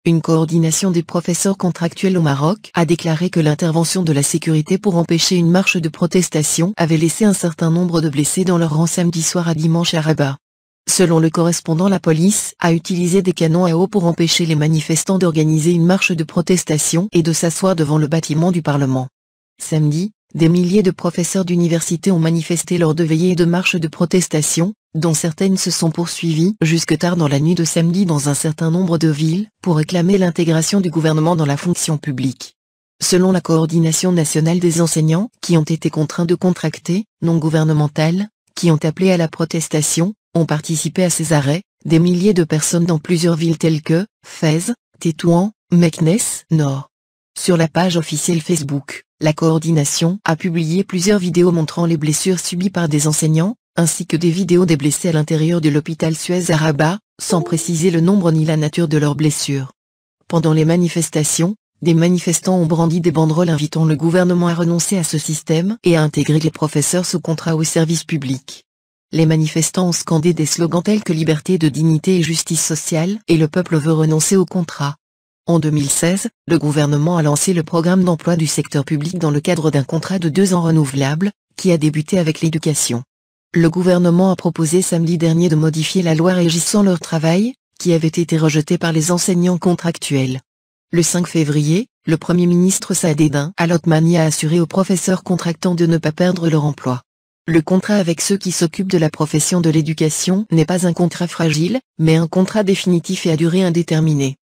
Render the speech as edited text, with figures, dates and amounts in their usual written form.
Une coordination des professeurs contractuels au Maroc a déclaré que l'intervention de la sécurité pour empêcher une marche de protestation avait laissé un certain nombre de blessés dans leur rang samedi soir à dimanche à Rabat. Selon le correspondant, la police a utilisé des canons à eau pour empêcher les manifestants d'organiser une marche de protestation et de s'asseoir devant le bâtiment du Parlement. Samedi, des milliers de professeurs d'université ont manifesté lors de veillées et de marches de protestation, dont certaines se sont poursuivies jusque tard dans la nuit de samedi dans un certain nombre de villes, pour réclamer l'intégration du gouvernement dans la fonction publique. Selon la coordination nationale des enseignants, qui ont été contraints de contracter, non gouvernementales, qui ont appelé à la protestation, ont participé à ces arrêts, des milliers de personnes dans plusieurs villes telles que Fès, Tétouan, Meknès, Nord. Sur la page officielle Facebook, la coordination a publié plusieurs vidéos montrant les blessures subies par des enseignants, ainsi que des vidéos des blessés à l'intérieur de l'hôpital Suez à Rabat, sans préciser le nombre ni la nature de leurs blessures. Pendant les manifestations, des manifestants ont brandi des banderoles invitant le gouvernement à renoncer à ce système et à intégrer les professeurs sous contrat au service public. Les manifestants ont scandé des slogans tels que liberté de dignité et justice sociale et le peuple veut renoncer au contrat. En 2016, le gouvernement a lancé le programme d'emploi du secteur public dans le cadre d'un contrat de 2 ans renouvelable, qui a débuté avec l'éducation. Le gouvernement a proposé samedi dernier de modifier la loi régissant leur travail, qui avait été rejetée par les enseignants contractuels. Le 5 février, le Premier ministre Saadedine Al-Othmani a assuré aux professeurs contractants de ne pas perdre leur emploi. Le contrat avec ceux qui s'occupent de la profession de l'éducation n'est pas un contrat fragile, mais un contrat définitif et à durée indéterminée.